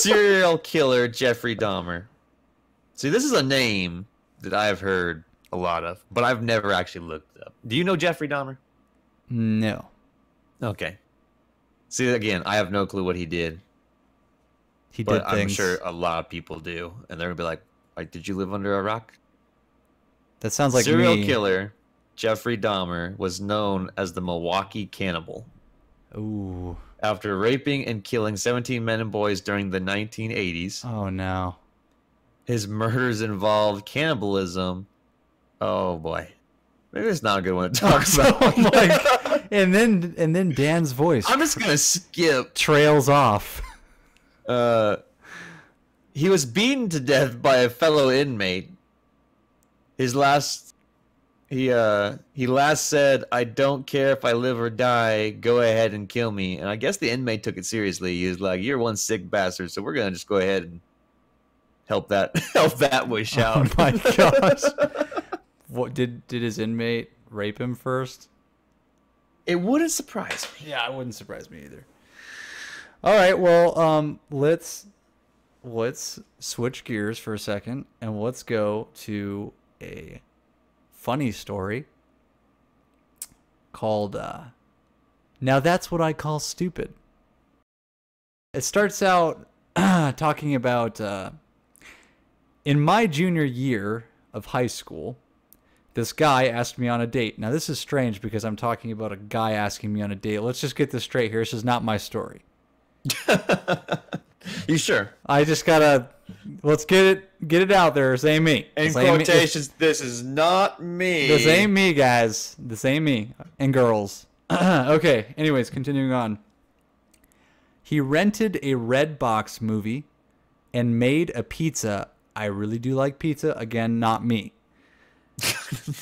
Serial killer Jeffrey Dahmer. See, this is a name that I've heard a lot of, but I've never actually looked it up. Do you know Jeffrey Dahmer? No. Okay. See, again, I have no clue what he did. He But did I'm things. sure a lot of people do, and they're gonna be like, did you live under a rock? That sounds like Serial me. killer Jeffrey Dahmer was known as the Milwaukee Cannibal Ooh. after raping and killing 17 men and boys during the 1980s. Oh no. His murders involved cannibalism. Oh boy, maybe it's not a good one to talk about. Like, and then Dan's voice I'm just gonna skip. trails off. He was beaten to death by a fellow inmate. He last said, "I don't care if I live or die. Go ahead and kill me." And I guess the inmate took it seriously. He was like, "You're one sick bastard, so we're gonna just go ahead and help that wish out." Oh my gosh. What did his inmate rape him first? It wouldn't surprise me. Yeah, it wouldn't surprise me either. All right, well, let's switch gears for a second and let's go to a funny story called Now That's What I Call Stupid. It starts out talking about in my junior year of high school, this guy asked me on a date. Now, this is strange because I'm talking about a guy asking me on a date. Let's just get this straight here. This is not my story. You sure? I just gotta let's get it out there. This ain't me. In This ain't me. quotations, this is not me. This ain't me, guys. This ain't me. And girls. Okay, anyways, continuing on. He rented a Redbox movie and made a pizza. I really do like pizza. Again, not me.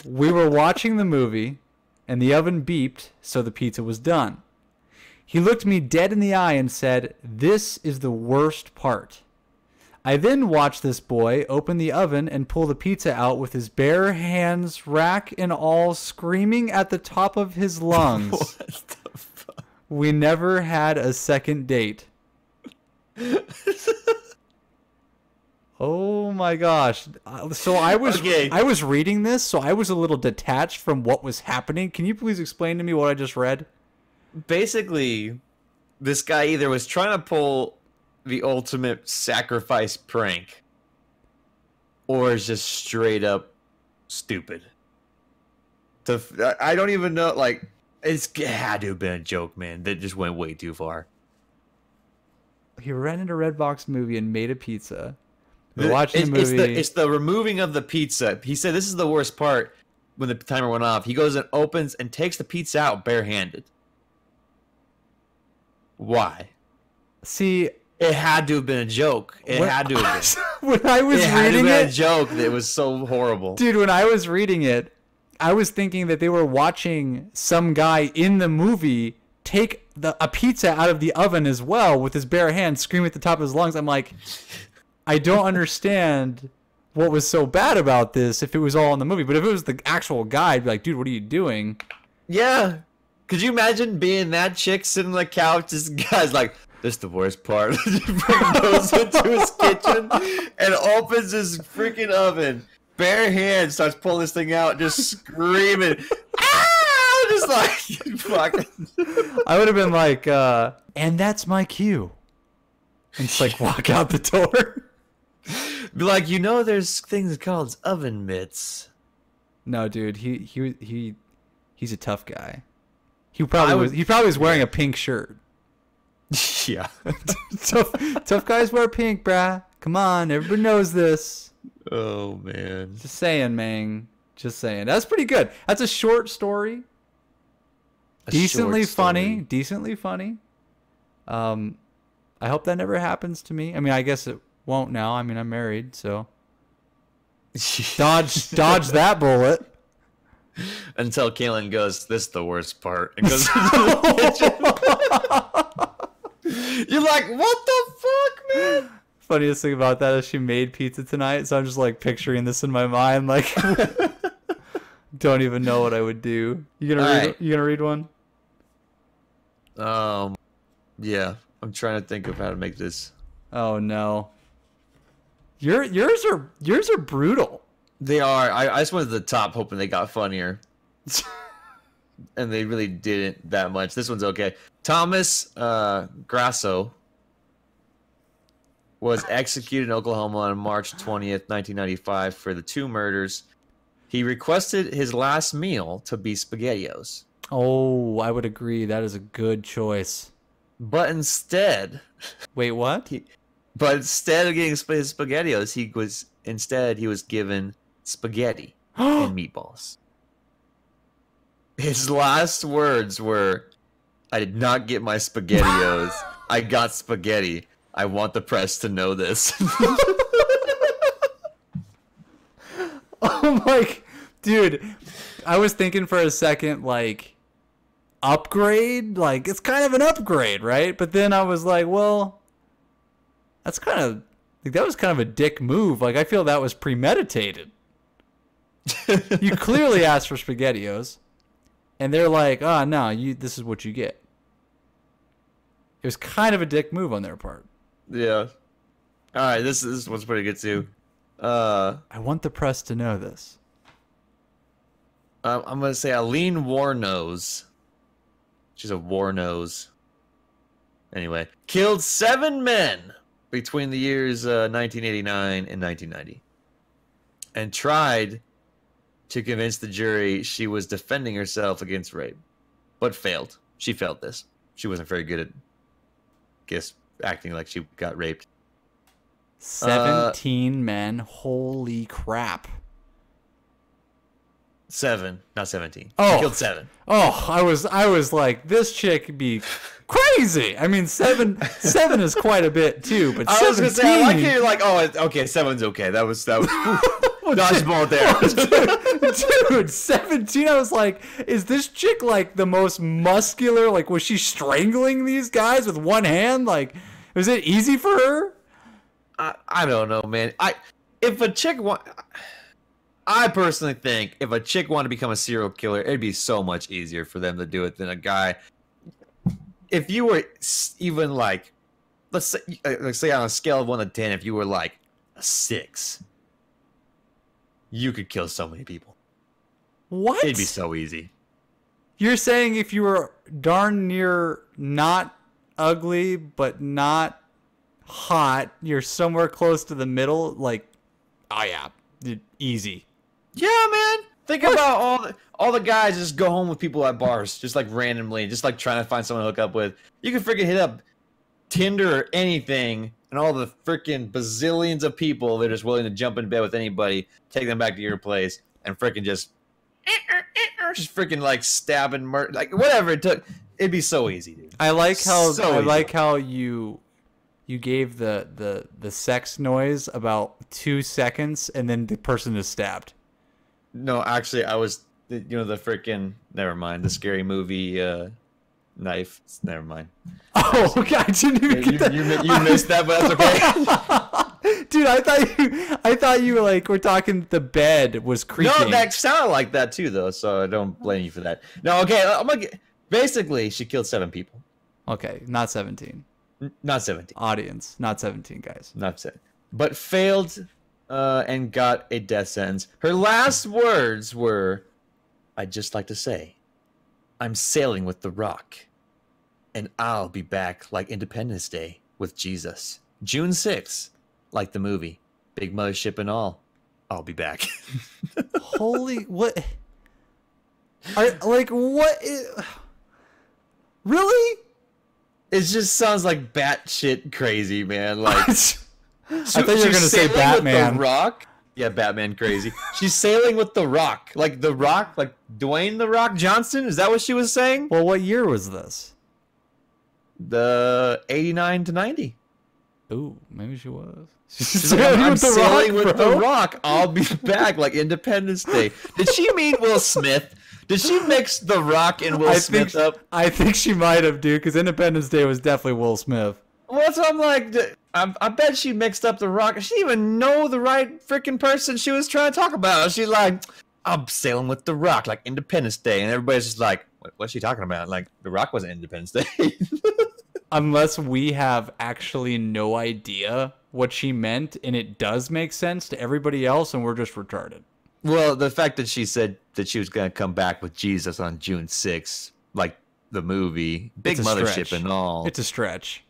We were watching the movie, and the oven beeped, so the pizza was done. He looked me dead in the eye and said, "This is the worst part." I then watched this boy open the oven and pull the pizza out with his bare hands, rack and all, screaming at the top of his lungs. What the fuck? We never had a second date. Oh my gosh. So I was reading this, so I was a little detached from what was happening. Can you please explain to me what I just read? Basically, this guy either was trying to pull the ultimate sacrifice prank or is just straight up stupid. I don't even know, like, it had to have been a joke, man. That just went way too far. He rented a Redbox movie and made a pizza. We're watching the movie. It's the removing of the pizza. He said this is the worst part when the timer went off. He goes and opens and takes the pizza out barehanded. Why? See, it had to have been a joke. It had to have been. When I was it had reading to have been it, a joke that was so horrible. Dude, when I was reading it, I was thinking that they were watching some guy in the movie take a pizza out of the oven as well with his bare hands, screaming at the top of his lungs. I'm like, I don't understand what was so bad about this if it was all in the movie. But if it was the actual guy, I'd be like, dude, what are you doing? Yeah. Could you imagine being that chick sitting on the couch? This guy's like, this is the worst part. Goes into his kitchen and opens his freaking oven. Bare hand starts pulling this thing out, just screaming. Ah! Just like, fucking. I would have been like, and that's my cue. And just like walk out the door. Be like, you know, there's things called oven mitts. No, dude, he's a tough guy. He probably was wearing a pink shirt. Yeah. tough guys wear pink, brah. Come on, everybody knows this. Oh man. Just saying, man. Just saying. That's pretty good. That's a short story. Decently funny. Decently funny. I hope that never happens to me. I mean, I guess it won't now. I mean, I'm married, so dodge that bullet. Until Kaylin goes, this is the worst part. And goes into the kitchen. You're like, what the fuck, man? Funniest thing about that is she made pizza tonight, so I'm just like picturing this in my mind, like don't even know what I would do. You gonna read one? Yeah. I'm trying to think of how to make this. Oh no. Yours are brutal. They are. I just went to the top hoping they got funnier. And they really didn't that much. This one's okay. Thomas Grasso was executed in Oklahoma on March 20th, 1995 for the 2 murders. He requested his last meal to be SpaghettiOs. Oh, I would agree. That is a good choice. But instead... Wait, what? But instead of getting his SpaghettiOs, he was given spaghetti and meatballs. His last words were, "I did not get my SpaghettiOs. I got spaghetti. I want the press to know this." Oh my, dude. I was thinking for a second, like, upgrade? Like, it's kind of an upgrade, right? But then I was like, well, that's kind of, like, that was kind of a dick move. Like, I feel that was premeditated. You clearly asked for SpaghettiOs. And they're like, oh, no, this is what you get. It was kind of a dick move on their part. Yeah. All right, this one's pretty good, too. I want the press to know this. I'm going to say Aline Warnose. She's a Warnose. Anyway. Killed 7 men between the years 1989 and 1990. And tried to convince the jury she was defending herself against rape, but failed. She failed this. She wasn't very good at, acting like she got raped. 17 men. Holy crap. 7, not 17. Oh, she killed 7. Oh, I was like, this chick be crazy. I mean, 7 is quite a bit too, but I 17. was gonna say, I like how you're like, oh, okay, 7's okay. That was dodgeball there. Dude, 17. I was like, is this chick like the most muscular? Like, was she strangling these guys with one hand? Like, was it easy for her? I don't know, man. I personally think if a chick wanted to become a serial killer, it'd be so much easier for them to do it than a guy. If you were even like, let's say on a scale of 1 to 10, if you were like a 6, you could kill so many people. What? It'd be so easy. You're saying if you were darn near not ugly but not hot, you're somewhere close to the middle, like, oh yeah, easy. Yeah, man. Think about all the guys just go home with people at bars, just like randomly, just like trying to find someone to hook up with. You can freaking hit up Tinder or anything, and all the freaking bazillions of people that are just willing to jump in bed with anybody, take them back to your place, and freaking just freaking like stab and murder, like whatever it took. It'd be so easy, dude. I like how you gave the sex noise about 2 seconds, and then the person is stabbed. No, actually, I was, the freaking, never mind, the scary movie knife. Never mind. Oh, okay, I didn't even get that. You missed that, but that's okay. Dude, I thought you like were talking. The bed was creaking. No, that sounded like that too, though. So I don't blame you for that. No, okay. Basically, she killed 7 people. Okay, not 17. Not 17. Audience, not 17, guys. Not 7. But failed and got a death sentence. Her last words were, "I'd just like to say, I'm sailing with the Rock, and I'll be back like Independence Day with Jesus. June 6th, like the movie, big mothership and all. I'll be back." Holy, what? What? Really? It just sounds like batshit crazy, man. Like, I thought you were gonna say Batman. With the Rock? Yeah, Batman crazy. She's sailing with the Rock, like the Rock, like Dwayne the Rock Johnson. Is that what she was saying? Well, what year was this? The 89 to 90. Ooh, maybe she was. She's like, I'm sailing with the Rock. I'll be back like Independence Day. Did she mean Will Smith? Did she mix The Rock and Will Smith up? I think she might have, dude, because Independence Day was definitely Will Smith. Well, that's what I'm like. I bet she mixed up The Rock. She didn't even know the right freaking person she was trying to talk about. She's like, I'm sailing with The Rock, like Independence Day. And everybody's just like, what's she talking about? Like, The Rock wasn't Independence Day. unless we have actually no idea what she meant and it does make sense to everybody else and we're just retarded. Well, the fact that she said that she was going to come back with Jesus on June 6th, like the movie, big mothership stretch. and all. It's a stretch.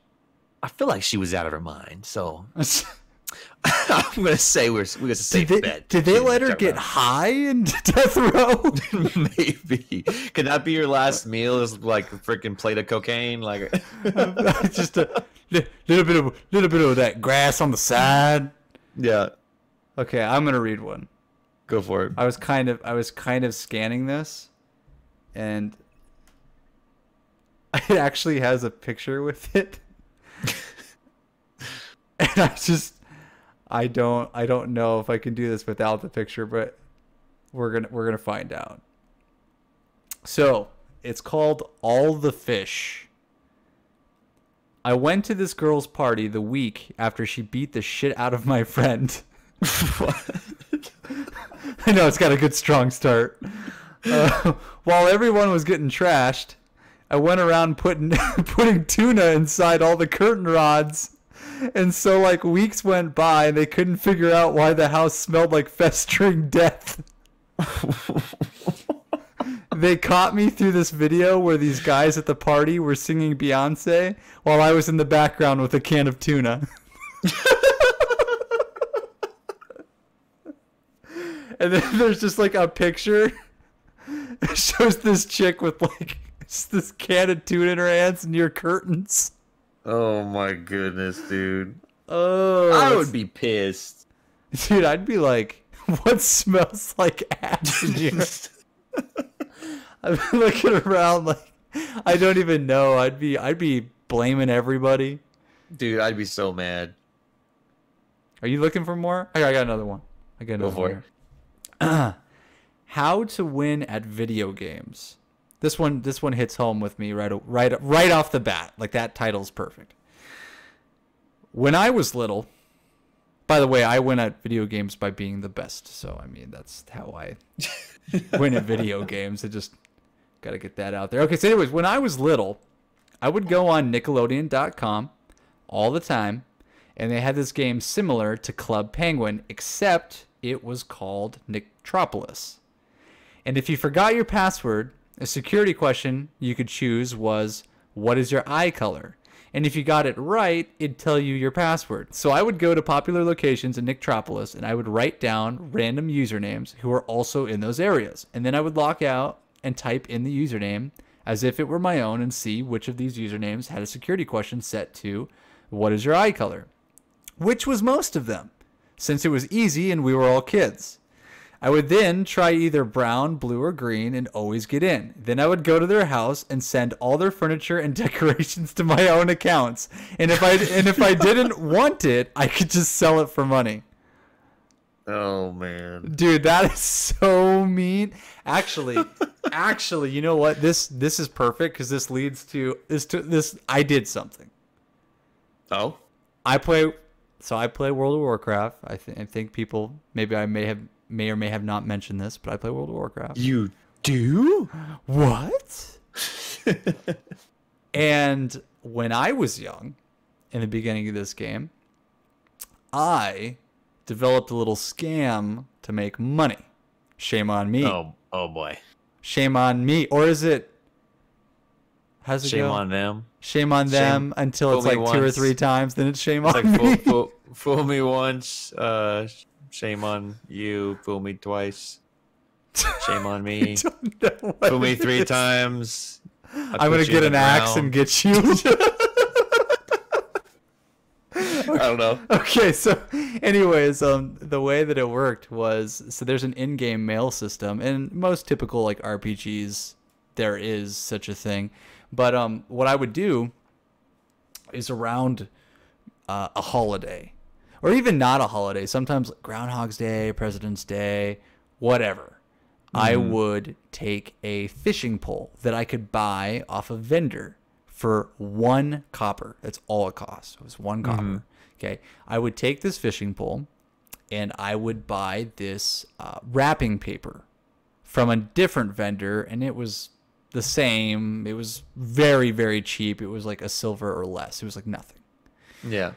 I feel like she was out of her mind, so I'm going to say we're going to say bet. Did they let her get high in death row? Maybe. Could that be your last meal? Is like a freaking plate of cocaine? Like just a little bit of that grass on the side. Yeah. Okay, I'm gonna read one. Go for it. I was kind of scanning this, and it actually has a picture with it. And I don't know if I can do this without the picture, but we're gonna find out. So it's called All the Fish. I went to this girl's party the week after she beat the shit out of my friend. I know, it's got a good strong start. While everyone was getting trashed, I went around putting tuna inside all the curtain rods. And so, like, weeks went by and they couldn't figure out why the house smelled like festering death. They caught me through this video where these guys at the party were singing Beyonce while I was in the background with a can of tuna. And then there's just like a picture. It shows this chick with like just this can of tuna in her hands near curtains. Oh my goodness, dude. Oh, I would be pissed. Dude, I'd be like, what smells like ass in here? I'd be looking around like I don't even know. I'd be blaming everybody. Dude, I'd be so mad. Are you looking for more? I got another one. Go for it. How to win at video games. This one hits home with me right off the bat. Like, that title's perfect. When I was little, by the way, I win at video games by being the best. So I mean, that's how I win at video games. I just got to get that out there. Okay, so anyways, when I was little, I would go on Nickelodeon.com all the time, and they had this game similar to Club Penguin, except it was called Nicktropolis. And if you forgot your password, a security question you could choose was, what is your eye color? And if you got it right, it'd tell you your password. So I would go to popular locations in Nicktropolis, and I would write down random usernames who are also in those areas. And then I would log out and type in the username as if it were my own and see which of these usernames had a security question set to, what is your eye color? Which was most of them, since it was easy and we were all kids. I would then try either brown, blue, or green and always get in. Then I would go to their house and send all their furniture and decorations to my own accounts. And if I didn't want it, I could just sell it for money. Oh man. Dude, that is so mean. Actually, you know what? This is perfect because this leads to this. I did something. Oh? I play World of Warcraft. I think people, maybe I may or may have not mentioned this, but I play World of Warcraft. You do? What? And when I was young, in the beginning of this game, I developed a little scam to make money. Shame on me. Oh boy. Shame on me. Or is it... How's it go? Shame on them. Shame on them until it's like 2 or 3 times, then it's shame on me. Fool me once, shame on you. Fool me twice, shame on me. Fool me 3 times. I'm gonna get an axe and get you. I don't know. Okay, so anyways, the way that it worked was, so there's an in-game mail system, and most typical like RPGs, there is such a thing. But what I would do is around a holiday, or even not a holiday, sometimes like Groundhog's Day, President's Day, whatever, I would take a fishing pole that I could buy off a vendor for 1 copper. That's all it cost. It was 1 copper. Okay. I would take this fishing pole and I would buy this wrapping paper from a different vendor, and it was the same. It was very, very cheap. It was like a silver or less. It was like nothing. Yeah.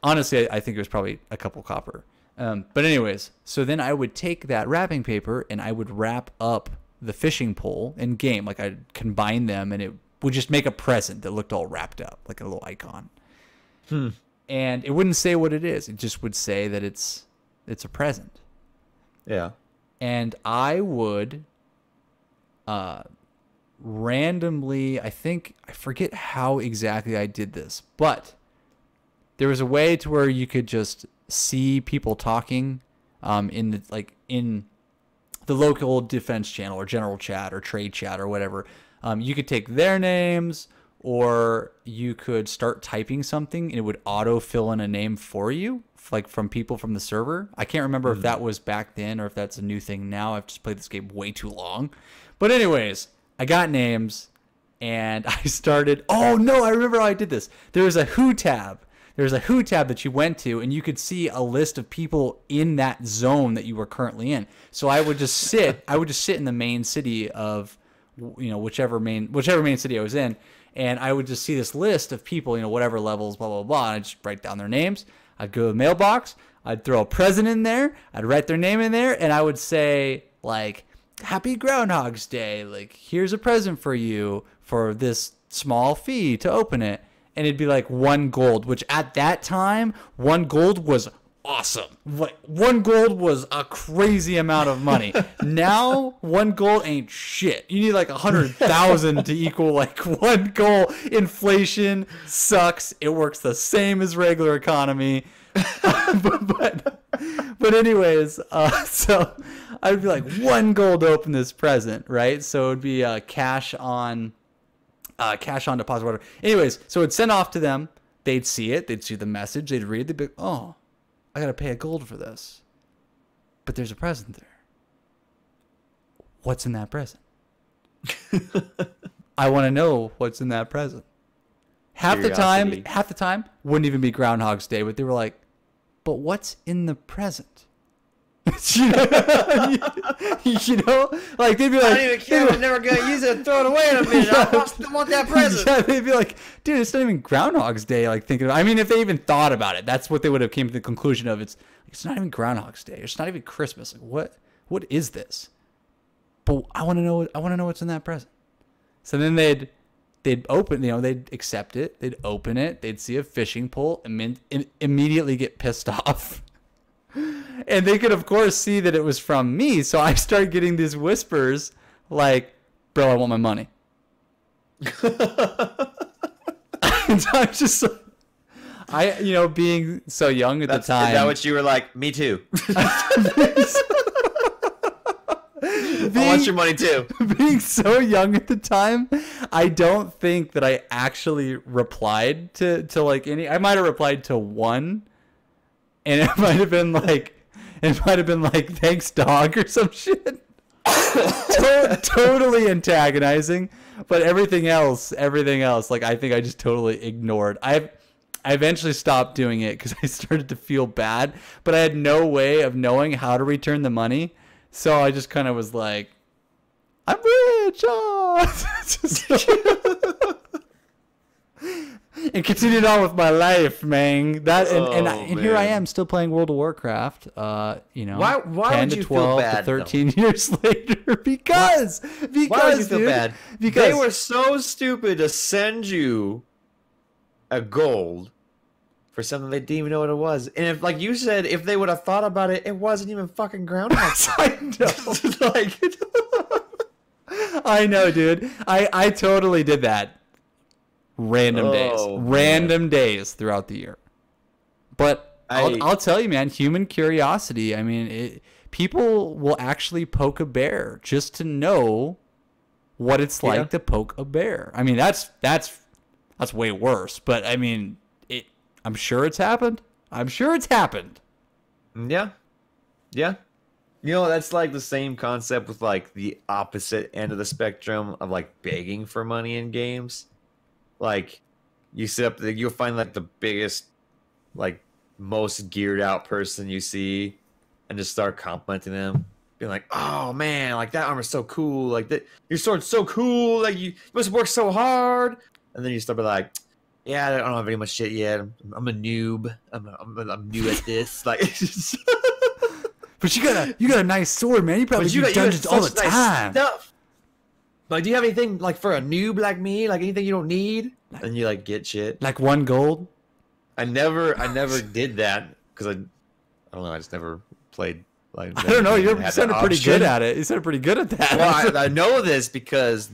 Honestly, I think it was probably a couple copper. But anyways, so then I would take that wrapping paper and I would wrap up the fishing pole in game. Like I'd combine them and it would just make a present that looked all wrapped up, like a little icon. And it wouldn't say what it is. It just would say that it's a present. Yeah. And I would randomly, I forget how exactly I did this, but there was a way to where you could just see people talking in the local defense channel or general chat or trade chat or whatever. You could take their names, or you could start typing something and it would auto fill in a name for you, like from people from the server. I can't remember if that was back then or if that's a new thing now. I've just played this game way too long. But anyways, I got names and I started. Oh no, I remember how I did this. There was a Who tab. There's a Who tab that you went to, and you could see a list of people in that zone that you were currently in. So I would just sit. In the main city of, whichever main city I was in, and I would just see this list of people, whatever levels, blah blah blah. And I'd just write down their names. I'd go to the mailbox. I'd throw a present in there. I'd write their name in there, and I would say like, "Happy Groundhog's Day! Like, here's a present for you for this small fee to open it." And it'd be like 1 gold, which at that time, 1 gold was awesome. Like 1 gold was a crazy amount of money. Now 1 gold ain't shit. You need like 100,000 to equal like 1 gold. Inflation sucks. It works the same as regular economy. but anyways, so I'd be like 1 gold to open this present, right? So it'd be cash on deposit, whatever. Anyways, so it'd send off to them. They'd see it. They'd see the message. They'd read. They'd be like, "Oh, I got to pay a gold for this. But there's a present there. What's in that present?" I want to know what's in that present. Half the time, wouldn't even be Groundhog's Day, but they were like, "But what's in the present?" Like they'd be like, "I don't even care. I'm never gonna use it. Throw it away in a minute. I want that present." Yeah, they'd be like, "Dude, it's not even Groundhog's Day." Like thinking, I mean, if they even thought about it, that's what they would have came to the conclusion of. It's not even Groundhog's Day. It's not even Christmas. Like what is this? But I want to know. I want to know what's in that present. So then they'd open, they'd accept it. They'd open it. They'd see a fishing pole and immediately get pissed off. And they could, of course, see that it was from me. So I started getting these whispers like, "Bro, I want my money." And so I'm just like, being so young at the time. Is that what you were like? Me too. I want your money too. Being so young at the time, I don't think that I actually replied to like any. I might have replied to one. And it might have been like, "Thanks, dog," or some shit. Totally antagonizing. But everything else, like I think I just totally ignored. I eventually stopped doing it because I started to feel bad, but I had no way of knowing how to return the money. So I just kind of was like, "I'm rich," and continued on with my life, man. And here I am still playing World of Warcraft. Why 10 would to you 12 feel bad, to 13 years later because why would you feel dude, bad? Because they were so stupid to send you a gold for something they didn't even know what it was. And if, like you said, if they would have thought about it, it wasn't even fucking Groundhog Day. I know. I know, dude. I totally did that. Random days throughout the year. But I'll tell you, man, human curiosity. I mean, people will actually poke a bear just to know what it's like to poke a bear. I mean, that's way worse. But I mean, I'm sure it's happened. Yeah. That's like the same concept with like the opposite end of the spectrum of like begging for money in games. Like, you sit up there, you'll find like the biggest, like most geared out person you see, and just start complimenting them. being like, "Oh man, like that armor's so cool. Like that, your sword's so cool. Like you must work so hard." And then you start be like, "Yeah, I don't have very much shit yet. I'm a noob. I'm new at this." Like, it's just But you got a nice sword, man. You probably do dungeons all the time. Stuff. Like, do you have anything like for a noob like me? Like anything you don't need? And you like get shit. Like 1 gold. I never did that because I don't know. I just never played. Like, I don't know. You sounded pretty good at it. You sounded pretty good at that. Well, I know this because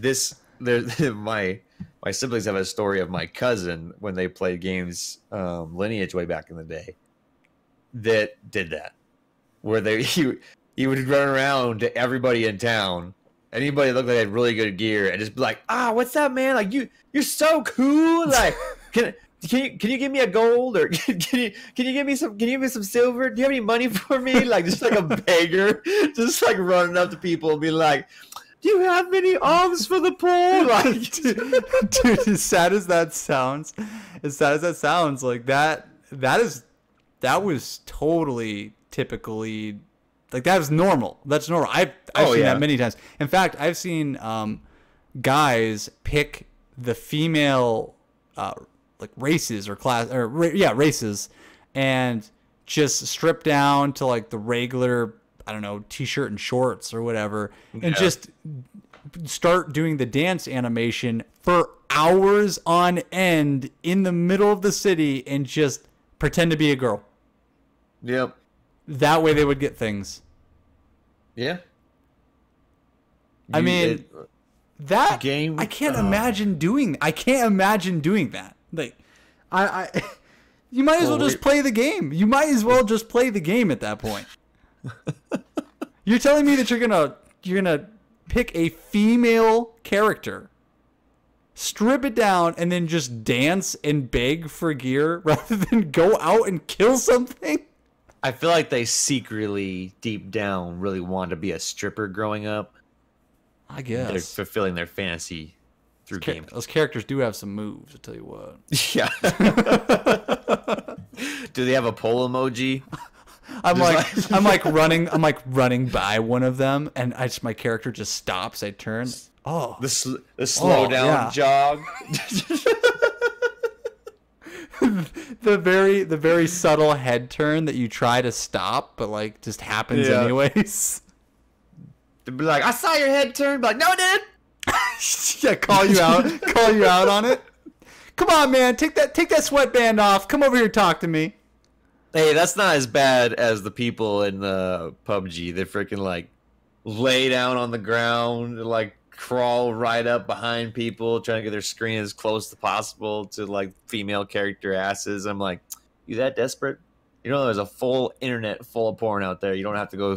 my siblings have a story of my cousin when they played games Lineage way back in the day that did that, where he would run around to everybody in town, anybody that looked like they had really good gear, and just be like, what's up, man? Like you're so cool. Like can you give me a gold, or can you give me some silver? Do you have any money for me? Like just like a beggar, just like running up to people and be like, "Do you have any alms for the poor?" Like, dude, as sad as that sounds, like that was totally typically, like, that was normal. That's normal. I've seen that many times. In fact, I've seen guys pick the female like races or races, and just strip down to like the regular, I don't know, t-shirt and shorts or whatever, and just start doing the dance animation for hours on end in the middle of the city and just pretend to be a girl. Yep. That way they would get things. Yeah. I mean, that game. I can't imagine doing. I can't imagine doing that. Like, you might as well just play the game. You might as well just play the game at that point. You're telling me that you're gonna pick a female character, strip it down, and then just dance and beg for gear rather than go out and kill something? I feel like they secretly, deep down, really wanted to be a stripper growing up. I guess they're fulfilling their fantasy through games. Those characters do have some moves, I'll tell you what. Yeah. Do they have a pole emoji? I'm like running by one of them, and my character just stops. I turn. Oh, the slow down jog. the very subtle head turn that you try to stop, but like just happens anyways. They'd be like, "I saw your head turn," but like, "No, it didn't." Yeah, call you out on it. Come on, man, take that sweatband off. Come over here, talk to me. Hey, that's not as bad as the people in the PUBG. They freaking like lay down on the ground, and, like crawl right up behind people, trying to get their screen as close as possible to like female character asses. I'm like, you that desperate? You know, there's a full internet full of porn out there. You don't have to go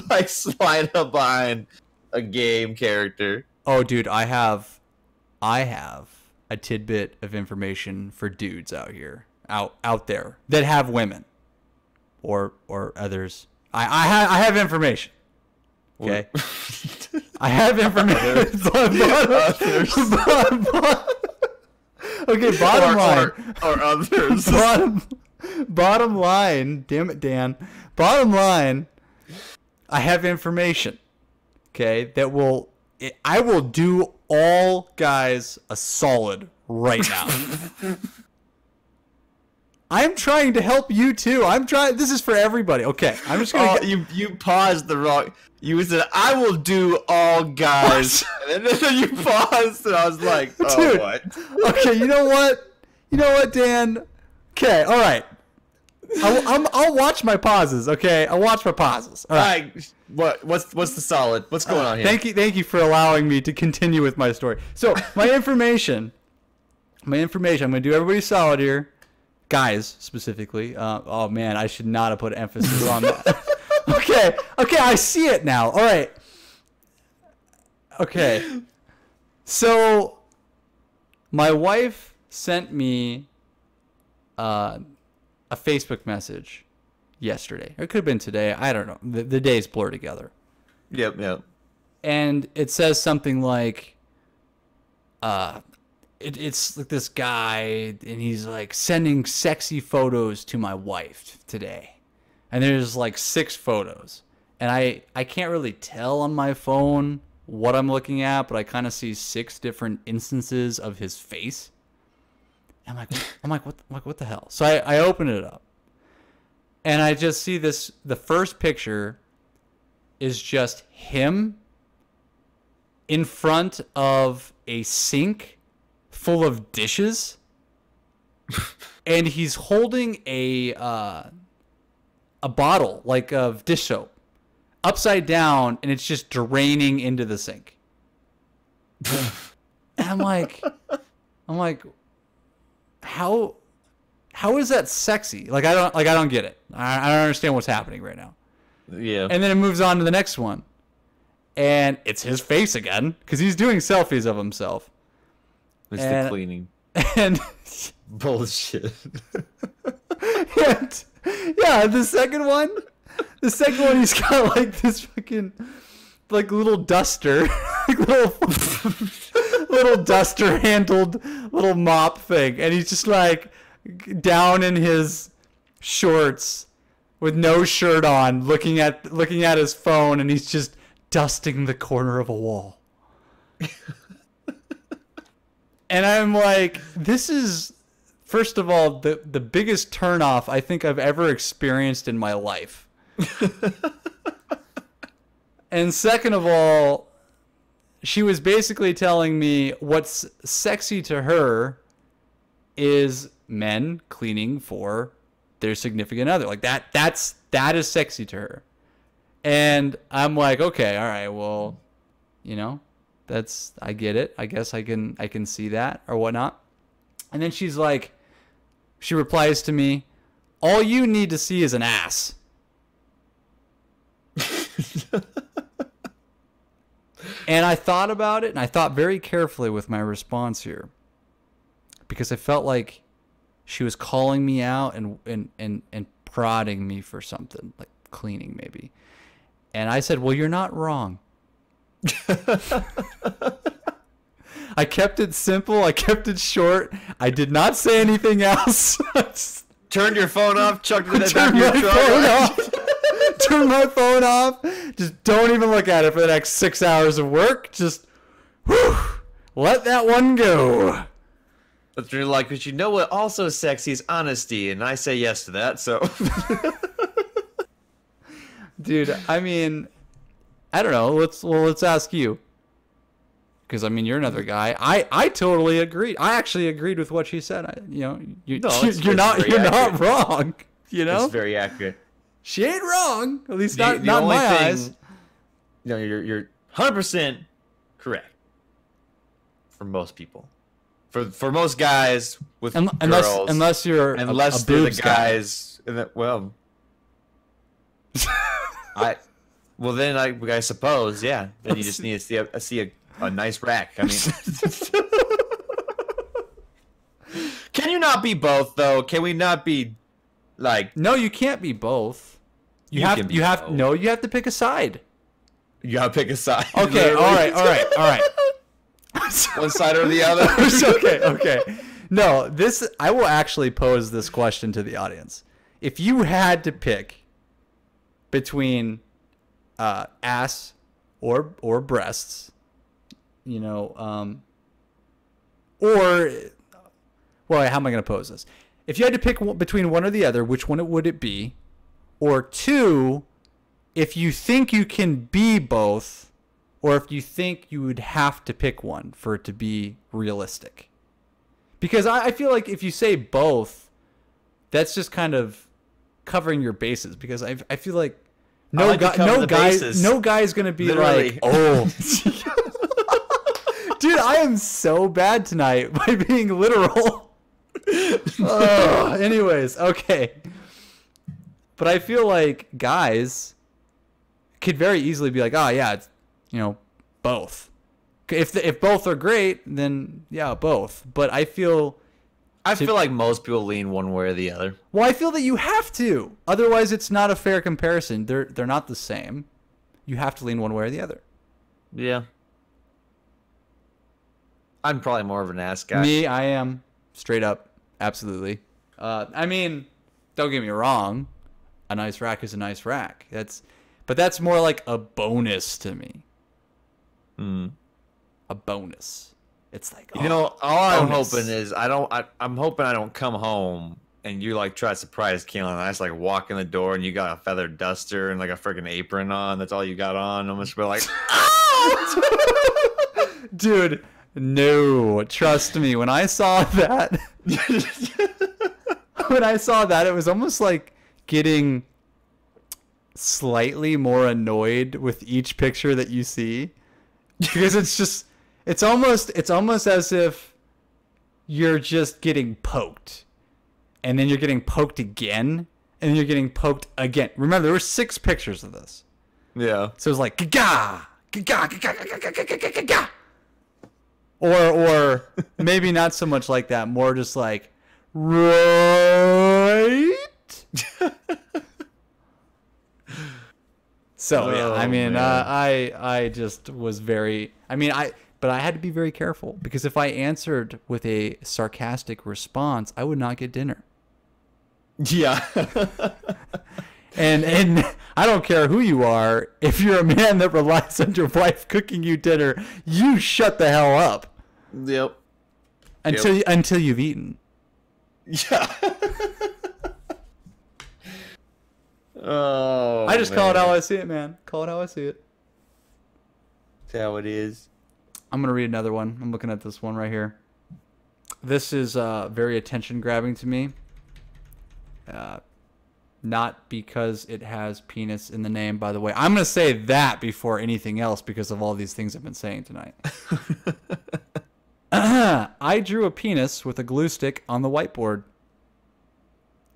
like slide up behind a game character. Oh, dude, I have a tidbit of information for dudes out there that have women or others. I have information. Okay. I have information. Okay, bottom line. Or others. Bottom line. Damn it, Dan. Bottom line. I have information. Okay, I will do all guys a solid right now. I'm trying to help you too. This is for everybody. Okay, I'm just gonna. You paused the wrong. You said I will do all guys, and then you paused, and I was like, "Oh, dude, what?" Okay, you know what, Dan? Okay, all right. I'll watch my pauses. Okay, I'll watch my pauses. All right. What's the solid? What's going on here? Thank you for allowing me to continue with my story. So my information. I'm gonna do everybody solid here. Guys, specifically. Oh man, I should not have put emphasis on that. Okay, I see it now. All right. Okay. So, my wife sent me a Facebook message yesterday. Or it could have been today. I don't know. The days blur together. Yep. And it says something like, it's like this guy, and he's like sending sexy photos to my wife today. And there's like 6 photos. And I can't really tell on my phone what I'm looking at, but I kind of see 6 different instances of his face. I'm like, what the hell? So I open it up, and I just see this. The first picture is just him in front of a sink full of dishes, and he's holding a bottle like of dish soap upside down, and it's just draining into the sink. And I'm like, how is that sexy? Like I don't get it. I don't understand what's happening right now. Yeah. And then it moves on to the next one, and it's his face again because he's doing selfies of himself. It's the cleaning. And bullshit. And yeah, the second one, he's got like this fucking like little duster, like little duster handled little mop thing, and he's just like down in his shorts with no shirt on, looking at his phone, and he's just dusting the corner of a wall. And I'm like, this is, first of all, the biggest turnoff I think I've ever experienced in my life. And second of all, she was basically telling me what's sexy to her is men cleaning for their significant other. Like that is sexy to her. And I'm like, okay, all right, well, you know, I get it. I guess I can see that or whatnot. And then she replies to me, all you need to see is an ass. And I thought about it, and I thought very carefully with my response here, because I felt like she was calling me out and prodding me for something, like cleaning maybe. And I said, well, you're not wrong. I kept it simple. I kept it short. I did not say anything else. Turned your phone off, chucked it in the Turned back of your truck. Turn my phone off. Just don't even look at it for the next 6 hours of work. Just let that one go. But you're like, but you know what also sexy is honesty, and I say yes to that, so. Dude, I mean, I don't know. Let's ask you. Because I mean, you're another guy. I totally agreed. I actually agreed with what she said. You're not wrong. You know, it's very accurate. She ain't wrong. At least not in my eyes. No, you're 100% correct. For most people, for most guys with girls, unless you're the guys. Well, then I suppose, yeah. Then you just need to see a nice rack. I mean, can you not be both though? Can we not be like? No, you can't be both. You have to pick a side. You gotta pick a side. Okay, all right. One side or the other. Okay. No, I will actually pose this question to the audience. If you had to pick between ass or breasts, you know, how am I going to pose this? If you had to pick between one or the other, which one would it be? Or two, if you think you can be both, or if you think you would have to pick one for it to be realistic. Because I feel like if you say both, that's just kind of covering your bases. Because I feel like no guy's gonna be literally. Like, oh, dude, I am so bad tonight by being literal. Anyways, okay. But I feel like guys could very easily be like, oh yeah, it's, you know, both. If both are great, then yeah, both. But I feel like most people lean one way or the other. Well, I feel that you have to. Otherwise, it's not a fair comparison. They're not the same. You have to lean one way or the other. Yeah. I'm probably more of an ass guy. Me, I am. Straight up. Absolutely. I mean, don't get me wrong. A nice rack is a nice rack. But that's more like a bonus to me. Mm. A bonus. It's like, you know, all I'm bonus. hoping is I'm hoping I don't come home and you like try to surprise Keelan. And I just like walk in the door and you got a feathered duster and like a freaking apron on. That's all you got on. I'm just be like, oh! Dude, no. Trust me. When I saw that, it was almost like getting slightly more annoyed with each picture that you see, because it's almost as if you're just getting poked, and then you're getting poked again, and then you're getting poked again. Remember, there were 6 pictures of this. yeah. So it was like gaga, gaga, gaga, gaga, gaga, gaga, gaga. Or maybe not so much like that, more just like, right? So yeah, I mean, I just was very, but I had to be very careful, because if I answered with a sarcastic response, I would not get dinner. Yeah. And I don't care who you are, if you're a man that relies on your wife cooking you dinner, you shut the hell up. Yep. Until you've eaten. Yeah. Oh, I just call it how I see it, man. Call it how I see it. That's how it is. I'm going to read another one. I'm looking at this one right here. This is very attention-grabbing to me. Not because it has penis in the name, by the way. I'm going to say that before anything else because of all these things I've been saying tonight. I drew a penis with a glue stick on the whiteboard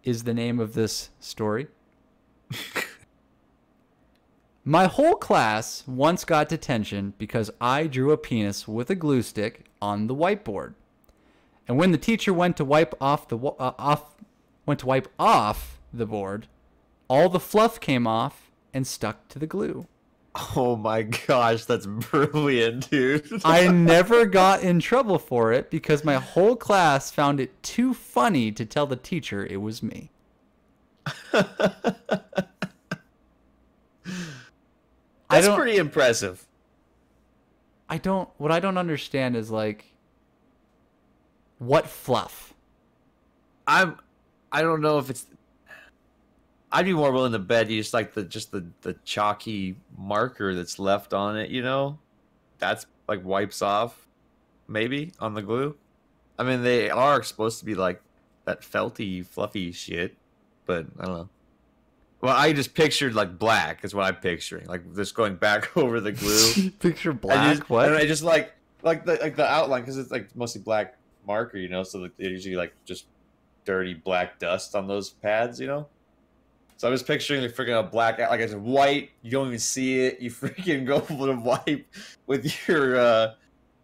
is the name of this story. My whole class once got detention because I drew a penis with a glue stick on the whiteboard. And when the teacher went to wipe off the board, all the fluff came off and stuck to the glue. Oh my gosh, that's brilliant, dude. I never got in trouble for it because my whole class found it too funny to tell the teacher it was me. That's pretty impressive. What I don't understand is, like, what fluff? I don't know if it's, I'd be more willing to bet you just like the chalky marker that's left on it, you know? That's like wipes off maybe on the glue. I mean, they are supposed to be like that felty, fluffy shit, but I don't know. Well, I just pictured like black is what I'm picturing, like just going back over the glue. Picture black? What? And I just like the outline, because it's like mostly black marker, you know, so like they're usually like just dirty black dust on those pads, you know. So I was picturing like freaking a black, like it's white, you don't even see it, you freaking go to wipe with your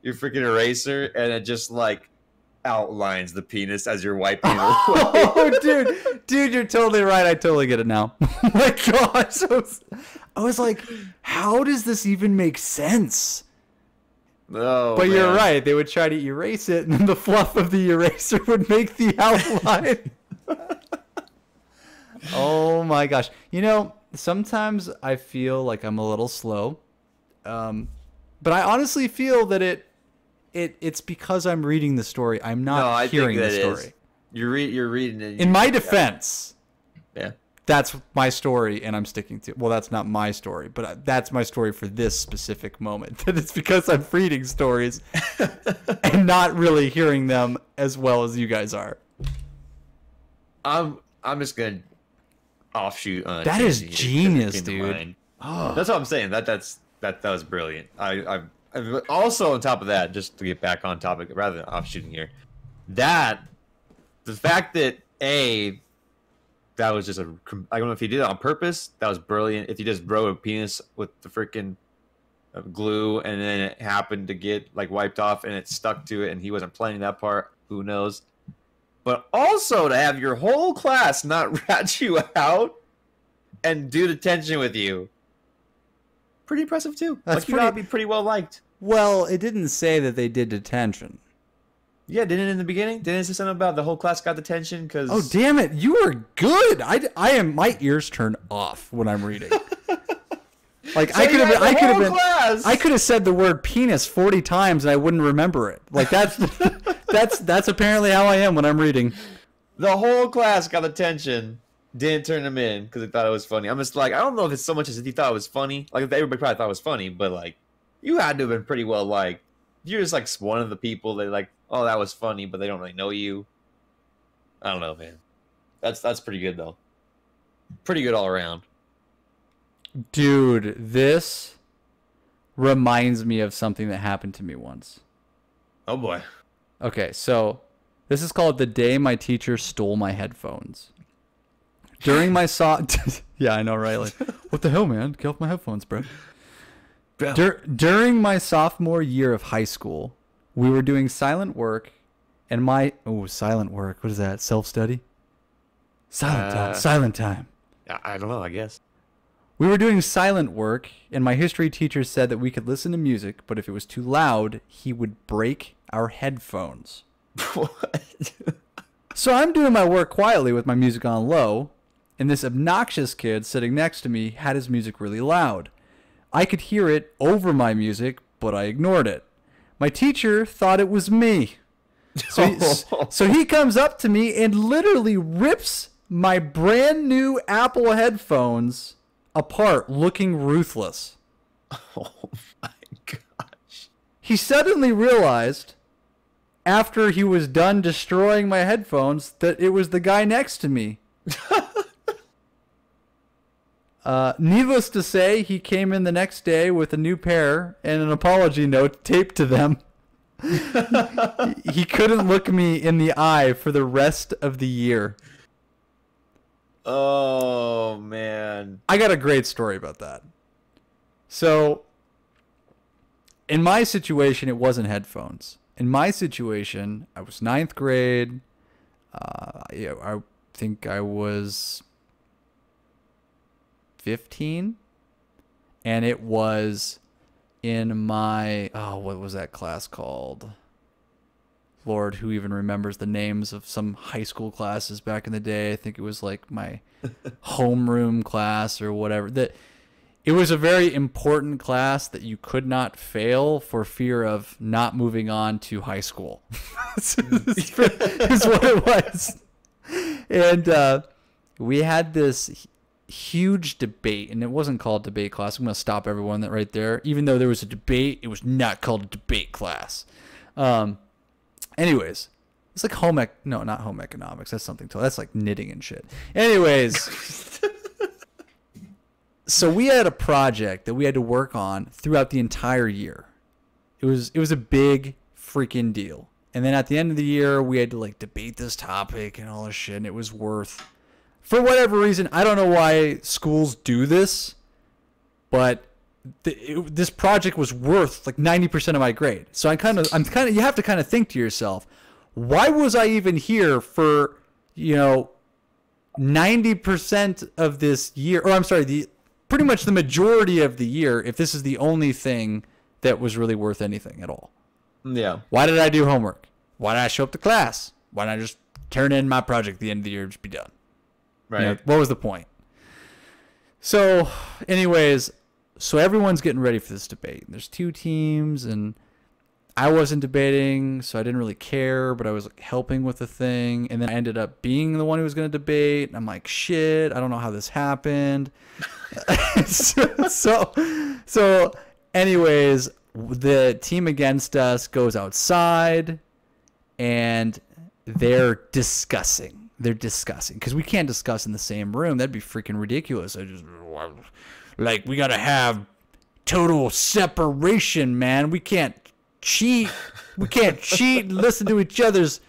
freaking eraser, and it just like outlines the penis as you're wiping it away. Oh, dude, you're totally right. I totally get it now. Oh my gosh, I was like, how does this even make sense? Oh, but man. You're right. They would try to erase it, and then the fluff of the eraser would make the outline. Oh my gosh. You know, sometimes I feel like I'm a little slow. But I honestly feel that it's because I'm reading the story. I'm not hearing the story. You're reading it. In my defense, yeah, that's my story, and I'm sticking to. Well, that's not my story, but that's my story for this specific moment. That it's because I'm reading stories and not really hearing them as well as you guys are. I'm just gonna offshoot on that is genius, dude. Oh. That's what I'm saying. That was brilliant. I've also, on top of that, just to get back on topic rather than offshooting here, the fact that that was just I don't know if he did it on purpose. That was brilliant. If he just wrote a penis with the freaking glue and then it happened to get like wiped off and it stuck to it and he wasn't planning that part, who knows? But also to have your whole class not rat you out and do detention with you. Pretty impressive too. Like you gotta be pretty well liked. Well, it didn't say that they did detention. Yeah, didn't it in the beginning? Didn't it say something about the whole class got detention? Cause oh damn it, you were good. My ears turn off when I'm reading. Like So you had the whole class. I could have said the word penis 40 times and I wouldn't remember it. Like that's apparently how I am when I'm reading. The whole class got attention. Didn't turn them in because they thought it was funny. I'm just like, I don't know if it's so much as if you thought it was funny. Like, everybody probably thought it was funny, but like, you had to have been pretty well liked. If you're just like one of the people that like, oh, that was funny, but they don't really know you. I don't know, man. That's pretty good though. Pretty good all around. Dude, this reminds me of something that happened to me once. Oh boy. Okay, so this is called The Day My Teacher Stole My Headphones. During my yeah, I know, right? Like, what the hell, man? Get off my headphones, bro. During my sophomore year of high school, we were doing silent work, and silent work. What is that? Self-study? Silent time. Silent time. I don't know, I guess. We were doing silent work, and my history teacher said that we could listen to music, but if it was too loud, he would break our headphones. What? So I'm doing my work quietly with my music on low, and this obnoxious kid sitting next to me had his music really loud. I could hear it over my music, but I ignored it. My teacher thought it was me. So he comes up to me and literally rips my brand new Apple headphones apart, looking ruthless. Oh my gosh. He suddenly realized, after he was done destroying my headphones, that it was the guy next to me. Needless to say, he came in the next day with a new pair and an apology note taped to them. He couldn't look me in the eye for the rest of the year. Oh, man. I got a great story about that. So, in my situation, it wasn't headphones. In my situation, I was 9th grade. I think I was 15, and it was in my what was that class called? Lord, who even remembers the names of some high school classes back in the day? I think it was like my homeroom class or whatever. That it was a very important class that you could not fail for fear of not moving on to high school. Is what it was. And we had this huge debate, and it wasn't called debate class. I'm going to stop everyone right there. Even though there was a debate, it was not called a debate class. Anyways, it's like not home economics. That's something that's like knitting and shit. Anyways, so we had a project that we had to work on throughout the entire year. It was a big freaking deal. And then at the end of the year, we had to like debate this topic and all this shit, and it was worth, for whatever reason, I don't know why schools do this, but this project was worth like 90% of my grade. So you have to kind of think to yourself, why was I even here for, 90% of this year, or I'm sorry, pretty much the majority of the year, if this is the only thing that was really worth anything at all. Yeah. Why did I do homework? Why did I show up to class? Why didn't I just turn in my project at the end of the year and just be done? Right. What was the point? So, anyways, everyone's getting ready for this debate. There's 2 teams, and I wasn't debating, so I didn't really care, but I was like helping with the thing. And then I ended up being the one who was going to debate. And I'm like, shit, I don't know how this happened. So anyways, the team against us goes outside, and they're discussing. Because we can't discuss in the same room. That'd be freaking ridiculous. We got to have total separation, man. We can't cheat. We can't cheat and listen to each other's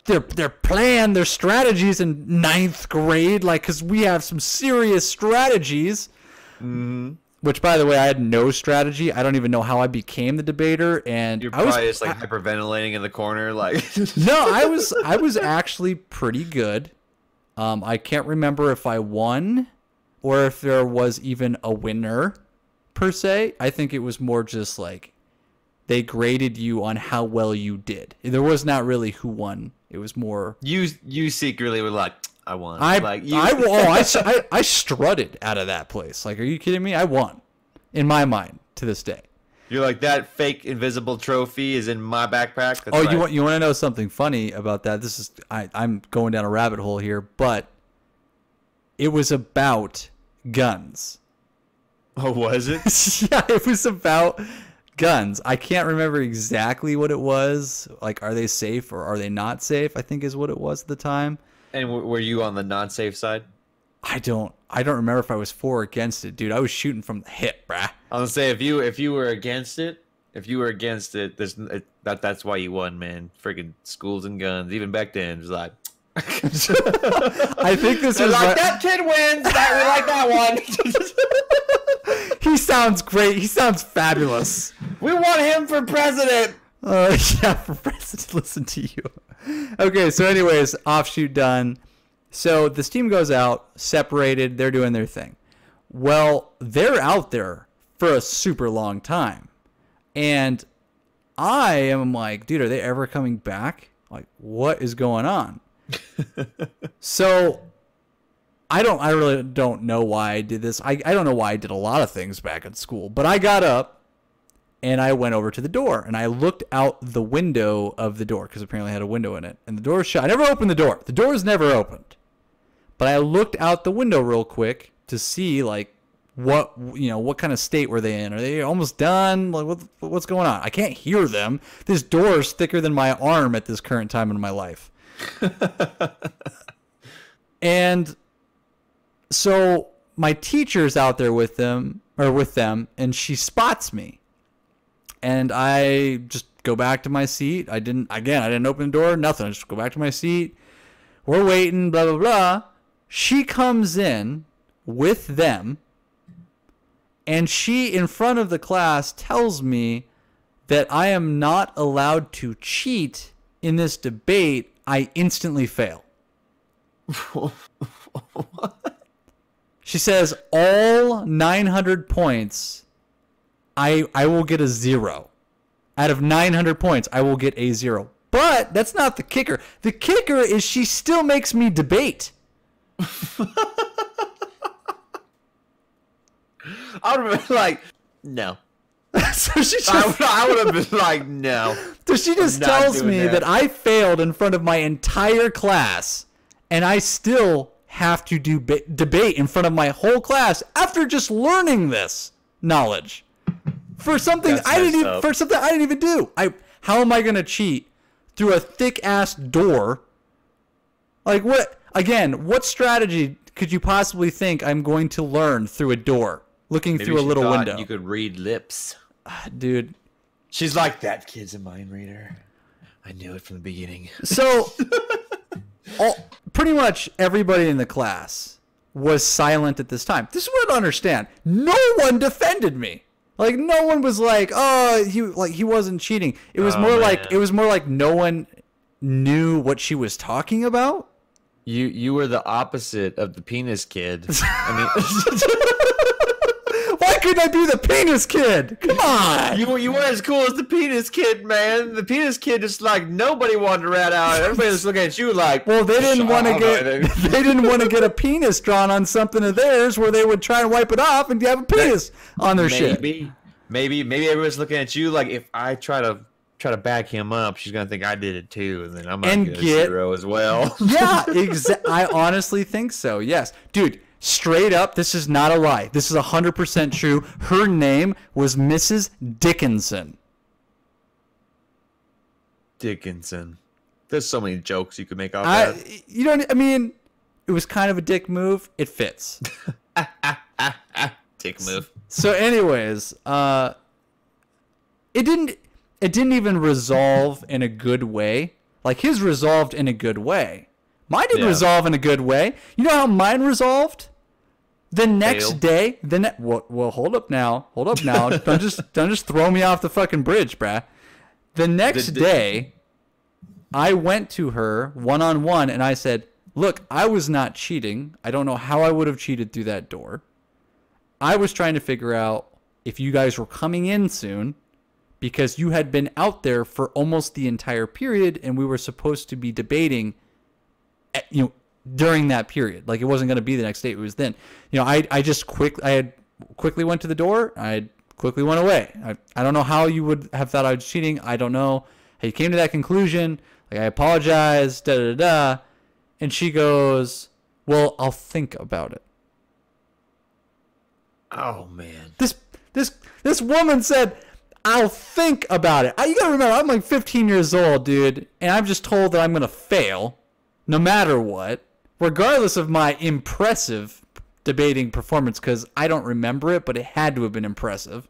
their plan, their strategies in 9th grade, because we have some serious strategies. Mm-hmm. Which, by the way, I had no strategy. I don't even know how I became the debater, and You're probably just like hyperventilating in the corner, like. No, I was actually pretty good. I can't remember if I won or if there was even a winner per se. I think it was more just like they graded you on how well you did. There was not really who won. It was more you secretly were like, I won. I strutted out of that place. Like, are you kidding me? I won, in my mind, to this day. You're like, that fake invisible trophy is in my backpack. That's right. You want to know something funny about that? This is I'm going down a rabbit hole here, but it was about guns. Oh, was it? Yeah, it was about guns. I can't remember exactly what it was. Like, are they safe or are they not safe? I think is what it was at the time. And were you on the non-safe side? I don't remember if I was for or against it, dude. I was shooting from the hip, bruh. I was gonna say if you were against it, that's why you won, man. Freaking schools and guns, even back then, it was like. I think this is like that kid wins. We like that one. He sounds great. He sounds fabulous. We want him for president. Yeah, for president. Listen to you. Okay, so anyways, offshoot done. So this team goes out, separated. They're doing their thing. Well, they're out there for a super long time, and I am like, dude, are they ever coming back? Like, what is going on? So I really don't know why I did this. I don't know why I did a lot of things back at school, but I got up and I went over to the door and I looked out the window of the door because apparently it had a window in it, and the door was shut. I never opened the door. The door is never opened, but I looked out the window real quick to see like what kind of state were they in? Are they almost done? Like what's going on? I can't hear them. This door is thicker than my arm at this current time in my life. And so my teacher's out there with them, and she spots me. And I just go back to my seat. I didn't open the door, nothing. I just go back to my seat. We're waiting, blah, blah, blah. She comes in with them, and she, in front of the class, tells me that I am not allowed to cheat in this debate. I instantly fail. She says all 900 points, I will get a 0. Out of 900 points, I will get a 0. But that's not the kicker. The kicker is she still makes me debate. I would have been like, no. So she just, I would have been like, no. So she just tells me that I failed in front of my entire class, and I still have to do debate in front of my whole class after just learning this knowledge for something I didn't even do. How am I gonna cheat through a thick ass door? Like what? Again, what strategy could you possibly think I'm going to learn through a door? Looking through a little window. You could read lips. Dude. She's like, that kid's a mind reader. I knew it from the beginning. So, pretty much everybody in the class was silent at this time. This is what I don't understand. No one defended me. Like, no one was like, oh, he wasn't cheating. It was more like no one knew what she was talking about. You were the opposite of the penis kid. I mean, why couldn't I be the penis kid? Come on. You weren't as cool as the penis kid, man. The penis kid is like nobody wanted to rat out. Everybody was looking at you like. Well, they didn't want to get a penis drawn on something of theirs where they would try and wipe it off and have a penis on their shit. Maybe everyone's looking at you like if I try to back him up, she's gonna think I did it too, and then I'm gonna get a 0 as well. Yeah, I honestly think so. Yes, dude. Straight up, this is not a lie. This is 100% true. Her name was Mrs. Dickinson. Dickinson. There's so many jokes you could make off that. You know, I mean, it was kind of a dick move. It fits. Dick move. So, anyways, it didn't even resolve in a good way. Like his resolved in a good way. Mine didn't resolve in a good way. You know how mine resolved? The next day, well, hold up now. don't just throw me off the fucking bridge, bruh. The next day, I went to her one-on-one and I said, look, I was not cheating. I don't know how I would have cheated through that door. I was trying to figure out if you guys were coming in soon because you had been out there for almost the entire period and we were supposed to be debating during that period. Like, it wasn't going to be the next day. It was then. You know, I had quickly went to the door. I quickly went away. I don't know how you would have thought I was cheating. I don't know how you came to that conclusion. Like, I apologize, da-da-da. And she goes, well, I'll think about it. Oh, man. This woman said, I'll think about it. You gotta remember, I'm like 15 years old, dude, and I'm just told that I'm gonna fail, no matter what, regardless of my impressive debating performance, because I don't remember it, but it had to have been impressive.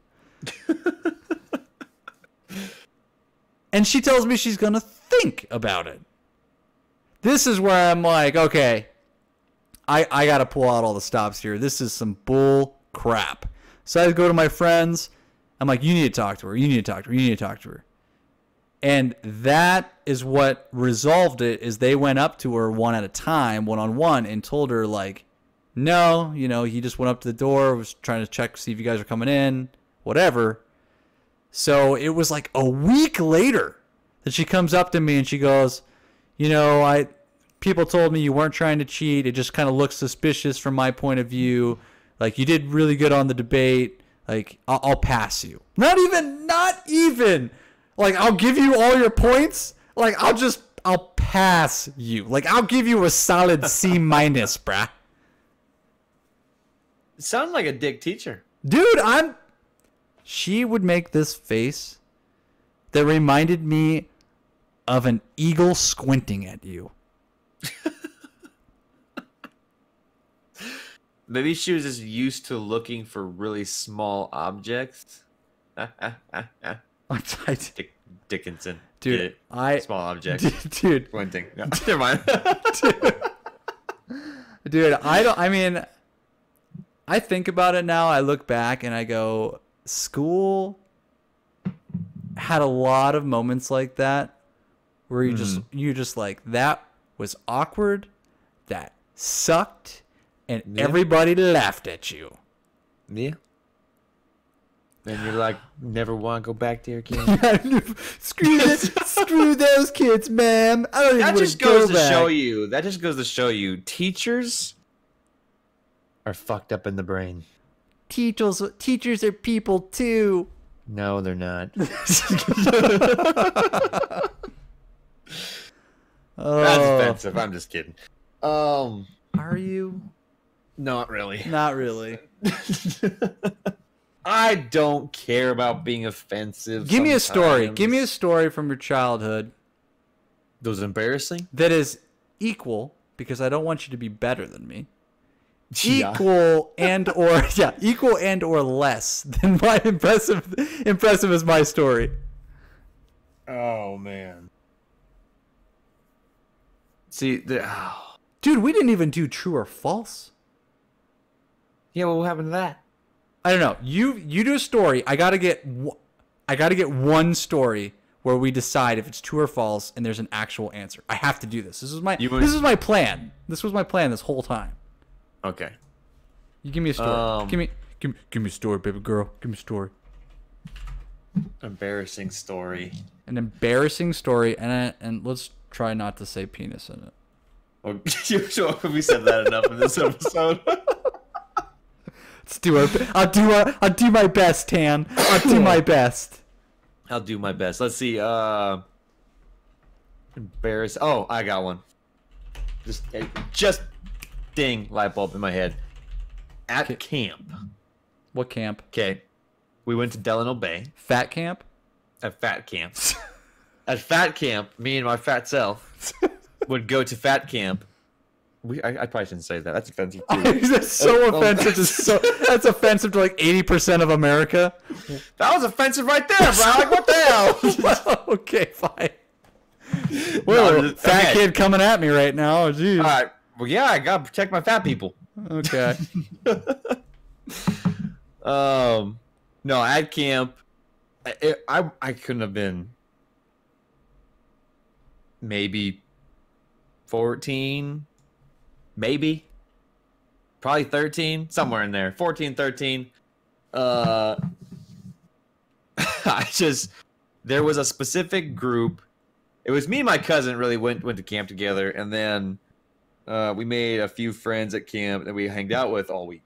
And she tells me she's gonna think about it. This is where I'm like, okay, I gotta pull out all the stops here. This is some bull crap. So I go to my friends. I'm like, you need to talk to her. You need to talk to her. You need to talk to her. And that is what resolved it, is they went up to her one at a time, one-on-one, and told her, like, no, you know, he just went up to the door, was trying to check, see if you guys are coming in, whatever. So it was like a week later that she comes up to me and she goes, you know, people told me you weren't trying to cheat. It just kind of looks suspicious from my point of view. Like, you did really good on the debate. Like, I'll pass you. Not even. Like, I'll give you all your points. Like, I'll pass you. Like, I'll give you a solid C-, bruh. Sound like a dick teacher. Dude, she would make this face that reminded me of an eagle squinting at you. Maybe she was just used to looking for really small objects. Dickinson. Dude, small object. Dude. Squinting. No, never mind. Dude, I think about it now. I look back and I go, school had a lot of moments like that where you just like, that was awkward, that sucked, and everybody laughed at you. Yeah. And you're like, never want to go back there again. Screw those kids, man. I don't even want to go back. That just goes to show you, teachers are fucked up in the brain. Teachers are people too. No, they're not. That's offensive. I'm just kidding. Are you? Not really. Not really. I don't care about being offensive. Give me a story. Give me a story from your childhood. That was embarrassing? That is equal, because I don't want you to be better than me. Yeah. Equal and or less than my impressive as my story. Oh man. See, dude, we didn't even do true or false. Yeah, what happened to that? I don't know. You do a story. I gotta get one story where we decide if it's true or false, and there's an actual answer. I have to do this. This is my plan. This was my plan this whole time. Okay. You give me a story. Give me a story, baby girl. Give me a story. Embarrassing story. An embarrassing story, and let's try not to say penis in it. Well, you're sure we said that enough in this episode. Let's do it. I'll do my best, Tan. I'll do my best. I'll do my best. Let's see. Embarrass. Oh, I got one. Just ding, light bulb in my head. At camp. What camp? Okay. We went to Delano Bay. Fat camp? At fat camp. At fat camp, me and my fat self would go to fat camp. I probably shouldn't say that. That's offensive too. That's so offensive. That's offensive to like 80% of America. That was offensive right there, bro. Like, what the hell? Well, okay, fine. Well, fat kid coming at me right now. Jeez. All right. Well, yeah, I gotta protect my fat people. Okay. No, at camp, I couldn't have been maybe 14, maybe, probably 13, somewhere in there, 14, 13. There was a specific group. It was me and my cousin really went to camp together, and then we made a few friends at camp that we hanged out with all week.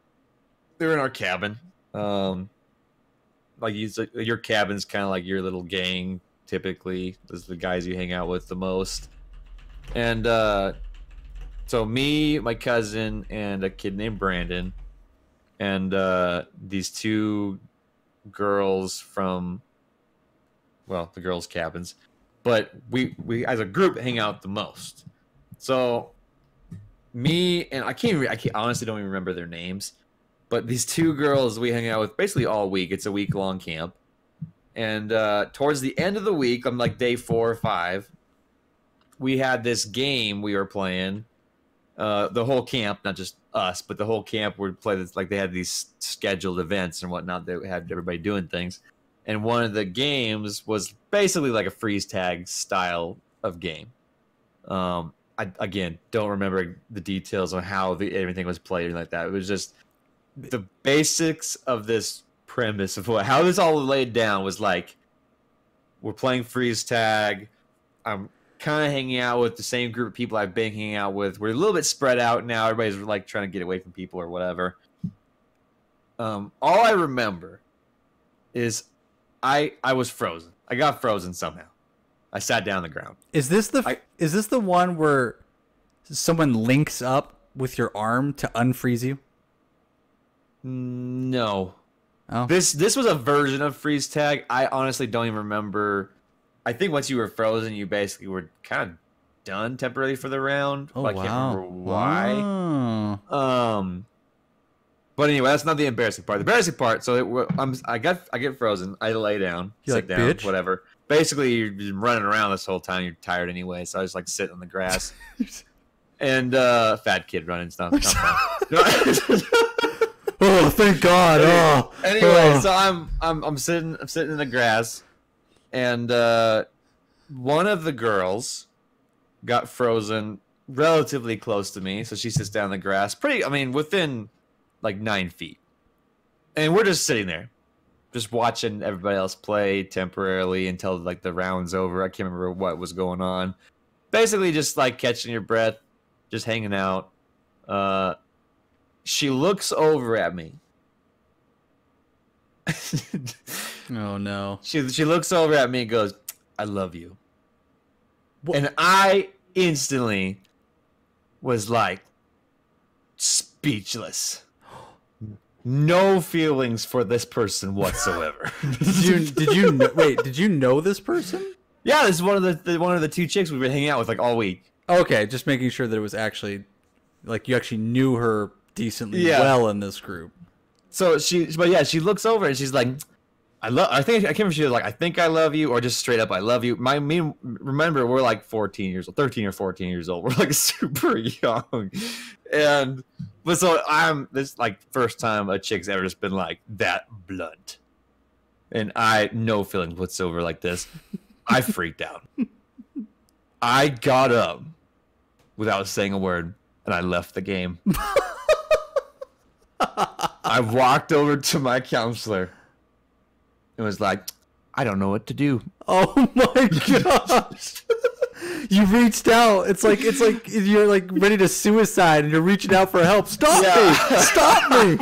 They were in our cabin. Like your cabin's kind of like your little gang. Typically, those are the guys you hang out with the most. And so me, my cousin, and a kid named Brandon, and these two girls from, well, the girls' cabins, but we as a group hang out the most. So me and I honestly don't even remember their names, but these two girls we hang out with basically all week. It's a week-long camp, and towards the end of the week, on like day 4 or 5, we had this game we were playing. The whole camp, not just us, but the whole camp would play this. Like they had these scheduled events and whatnot that had everybody doing things. And one of the games was basically like a freeze tag style of game. I again don't remember the details on how everything was played or like that. It was just the basics of this premise of how this all laid down was like, we're playing freeze tag. I'm kind of hanging out with the same group of people I've been hanging out with. We're a little bit spread out now. Everybody's like trying to get away from people or whatever. All I remember is I was frozen. I got frozen somehow. I sat down on the ground. Is this the one where someone links up with your arm to unfreeze you? No. Oh. This was a version of freeze tag. I honestly don't even remember. I think once you were frozen, you basically were kind of done temporarily for the round. Oh, I can't remember why. Oh. But anyway, that's not the embarrassing part. The embarrassing part. So I get frozen. I lay down, You're sit like, down, bitch. whatever. Basically, you're just running around this whole time. You're tired anyway, so I just like sit on the grass. And fat kid running stuff. Oh, thank God! Oh. Anyway, so I'm sitting in the grass, and one of the girls got frozen relatively close to me, so she sits down in the grass, within like 9 feet, and we're just sitting there, just watching everybody else play temporarily until like the round's over. I can't remember what was going on. Basically, just like catching your breath, just hanging out. She looks over at me. Oh no. She looks over at me and goes, "I love you." What? And I instantly was like speechless. No feelings for this person whatsoever. Did you know this person? Yeah, this is one of the two chicks we've been hanging out with like all week. Okay, just making sure that it was actually like you actually knew her decently well in this group. So she looks over and she's like, I can't remember if she was like, "I think I love you," or just straight up, "I love you." Remember, we're like 13 or 14 years old. We're like super young. But so this like first time a chick's ever just been like that blunt. And no feelings whatsoever like this. I freaked out. I got up without saying a word and I left the game. I walked over to my counselor and was like, "I don't know what to do." Oh my gosh. You reached out. It's like you're like ready to suicide and you're reaching out for help. Stop me. Stop me.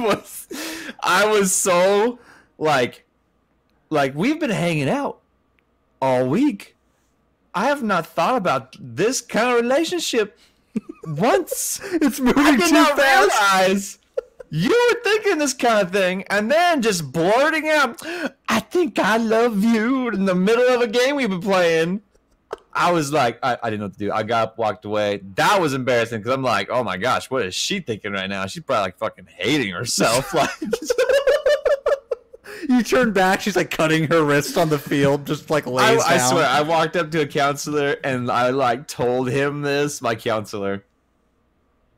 I was so like we've been hanging out all week. I have not thought about this kind of relationship once. It's moving I did too not fast. realize you were thinking this kind of thing, and then just blurting out, "I think I love you," in the middle of a game we've been playing. I was like, I didn't know what to do. I got up, walked away. That was embarrassing because I'm like, oh my gosh, what is she thinking right now? She's probably like fucking hating herself. Like, You turn back, she's like cutting her wrist on the field, just like lays down. I swear, I walked up to a counselor and I like told him this, my counselor.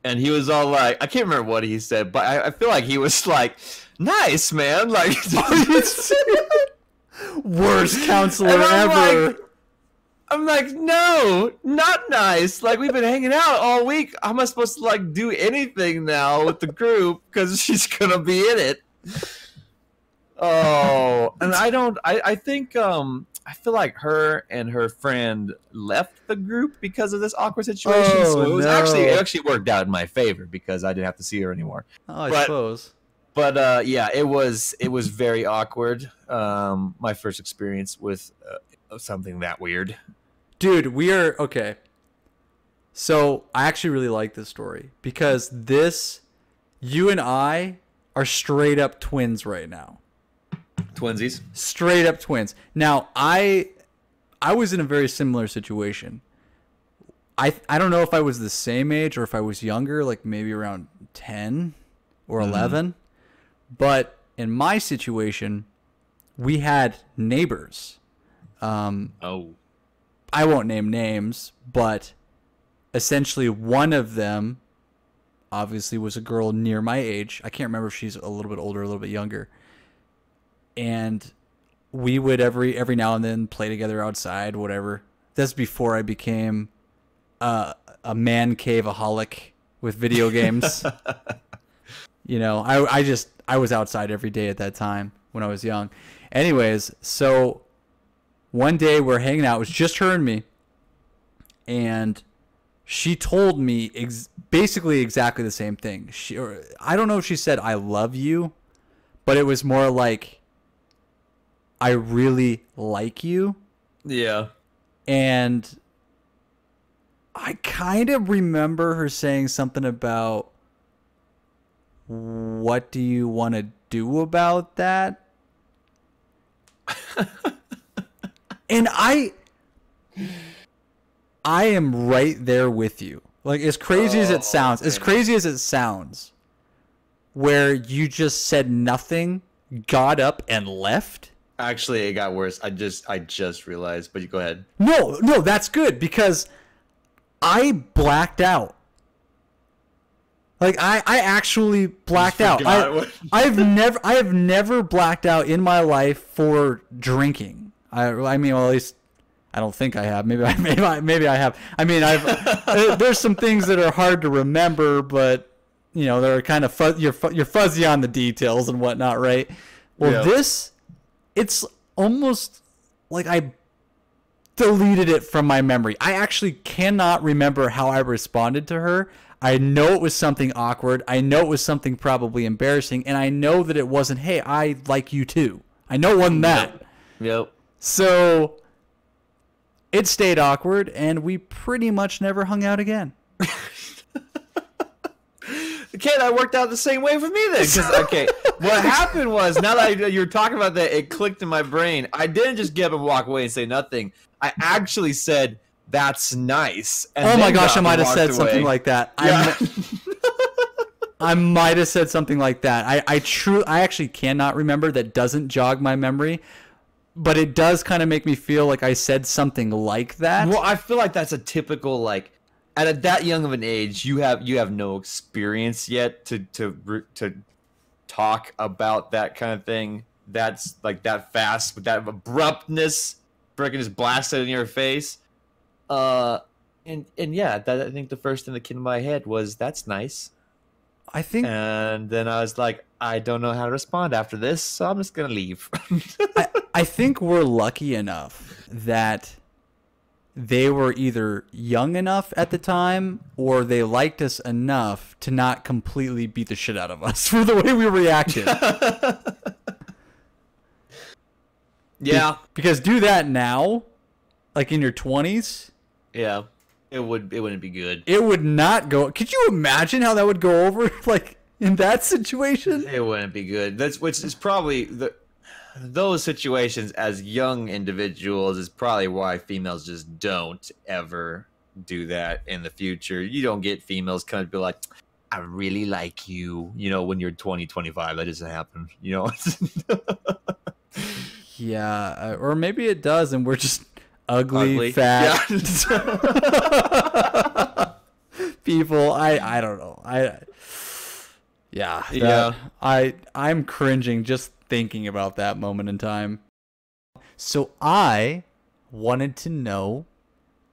And he was all like, I can't remember what he said, but I feel like he was like, "Nice, man." Like, worst counselor I'm ever. like, I'm like, "No, not nice. Like, we've been hanging out all week. How am I supposed to like do anything now with the group because she's gonna be in it?" Oh, and I think I feel like her and her friend left the group because of this awkward situation. So it actually worked out in my favor because I didn't have to see her anymore. Oh, I suppose. But yeah, it was very awkward. My first experience with something that weird. Dude, we are okay. So I actually really like this story because you and I are straight up twins right now. Twinsies. Straight up twins. Now I was in a very similar situation. I don't know if I was the same age or if I was younger, like maybe around 10 or 11. But in my situation, we had neighbors. I won't name names, but essentially one of them obviously was a girl near my age. I can't remember if she's a little bit older or a little bit younger. And we would every now and then play together outside, whatever. That's before I became a man cave-aholic with video games. You know, I was outside every day at that time when I was young. Anyways, so one day we're hanging out. It was just her and me. And she told me basically exactly the same thing. I don't know if she said, I love you, but it was more like, I really like you. Yeah. And I kind of remember her saying something about, what do you want to do about that? And I am right there with you. Like, as crazy as it sounds, where you just said nothing, got up and left. Actually, it got worse. I just realized, but you go ahead. No, that's good because I blacked out. Like I actually blacked out. I have never blacked out in my life for drinking. I mean, well, at least I don't think I have. Maybe I have. I mean, there's some things that are hard to remember, but you know, they're kind of you're fuzzy on the details and whatnot, right? Well, yeah. It's almost like I deleted it from my memory. I actually cannot remember how I responded to her. I know it was something awkward. I know it was something probably embarrassing. And I know that it wasn't, hey, I like you too. I know it wasn't that. Yep. So it stayed awkward, and we pretty much never hung out again. Okay, that worked out the same way for me then. Okay, what happened was, now that you were talking about that, it clicked in my brain. I didn't just get up and walk away and say nothing. I actually said, that's nice. And oh my gosh, I might have said something like that. Yeah. I might have said something like that. I actually cannot remember. That doesn't jog my memory. But it does kind of make me feel like I said something like that. Well, I feel like that's a typical, like, at that young of an age, you have no experience yet to talk about that kind of thing. That's like that fast with that abruptness, freaking just blasted in your face. And yeah, I think the first thing that came to my head was, that's nice. I think, and then I was like, I don't know how to respond after this, so I'm just gonna leave. I think we're lucky enough that they were either young enough at the time or they liked us enough to not completely beat the shit out of us for the way we reacted. Yeah. Because do that now, like in your 20s. Yeah. It wouldn't be good. It would not go. Could you imagine how that would go over, like, in that situation? It wouldn't be good. Which is probably those situations as young individuals is probably why females just don't ever do that in the future. You don't get females kind of be like, I really like you, when you're 20, 25. That doesn't happen, Yeah, or maybe it does, and we're just ugly. Fat people. I don't know. I'm cringing just thinking about that moment in time. So I wanted to know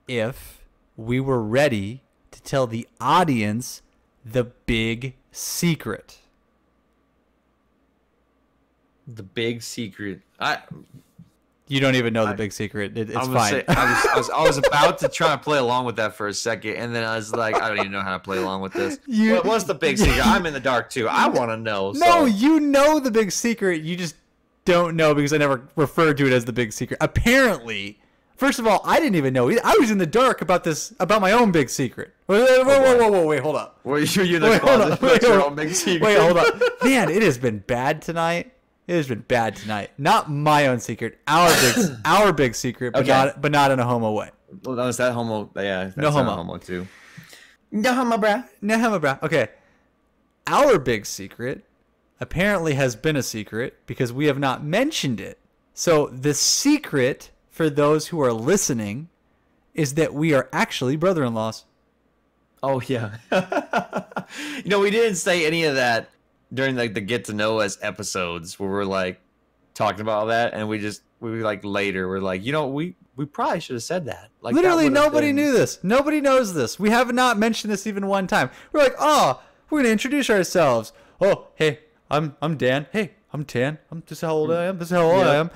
if we were ready to tell the audience the big secret. The big secret. You don't even know the big secret. It's fine. Say, I was about to try to play along with that for a second, and then I was like, I don't even know how to play along with this. What's the big secret? I'm in the dark too. I want to know. No, you know the big secret. You just don't know because I never referred to it as the big secret. Apparently, first of all, I didn't even know. I was in the dark about my own big secret. Wait, hold up. Were you in the closet about your own big secret? Wait, hold up. Man, it has been bad tonight. It has been bad tonight. Not my own secret, our big secret, but not in a homo way. Well, no, is that homo? Yeah, that's no homo. Homo too. No homo, brah. No homo, brah. Okay, our big secret apparently has been a secret because we have not mentioned it. So the secret for those who are listening is that we are actually brother-in-laws. Oh yeah. We didn't say any of that during like the get to know us episodes where we're like talking about all that, and we like later we're like, we probably should have said that. Like, literally nobody knew this. Nobody knows this. We have not mentioned this even one time. We're like, we're gonna introduce ourselves. Oh, hey, I'm Dan. Hey, I'm Tan. This is how old I am. This is how old I am.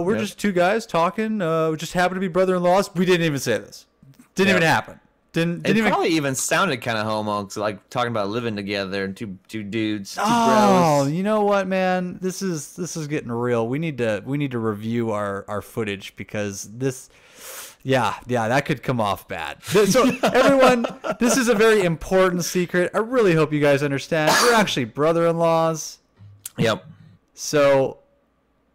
We're just two guys talking. We just happen to be brother-in-laws. We didn't even say this. Didn't even happen. Didn't even probably even sounded kind of homo, like talking about living together and two dudes. Two bros. You know what, man? This is getting real. We need to review our footage because this, yeah, that could come off bad. So everyone, this is a very important secret. I really hope you guys understand. We're actually brother-in-laws. Yep. So,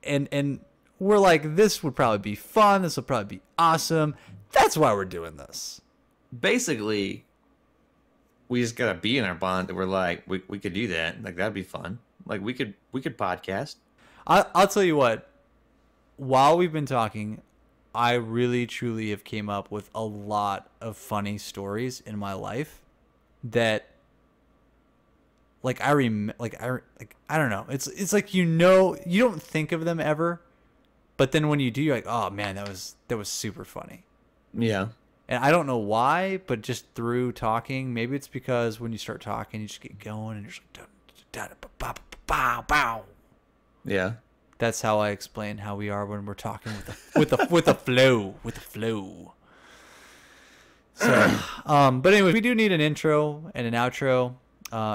and we're like, this would probably be fun. This will probably be awesome. That's why we're doing this. Basically, we just gotta be in our bond that we're like, we could do that. Like, that'd be fun. Like, we could podcast. I'll tell you what. While we've been talking, I really truly have came up with a lot of funny stories in my life that, like, I don't know. It's like, you don't think of them ever, but then when you do, you're like, oh man, that was super funny. Yeah. And I don't know why, but just through talking, maybe it's because when you start talking, you just get going and you're just like, bow. Yeah. That's how I explain how we are when we're talking with the flow. So, but anyway, we do need an intro and an outro.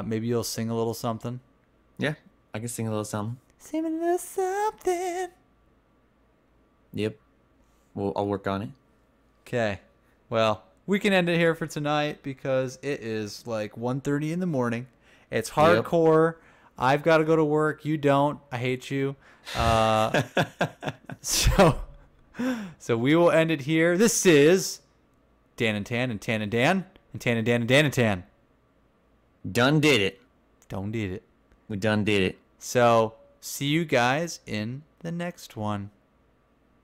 Maybe you'll sing a little something. Yeah, I can sing a little something. Sing a little something. Yep. Well, I'll work on it. Okay. Well, we can end it here for tonight because it is like 1:30 in the morning. It's hardcore. Yep. I've got to go to work. You don't. I hate you. So we will end it here. This is Dan and Tan and Tan&Dan and Tan&Dan and Dan and Tan. Done did it. Done did it. We done did it. So see you guys in the next one.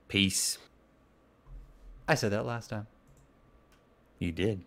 Peace. I said that last time. You did.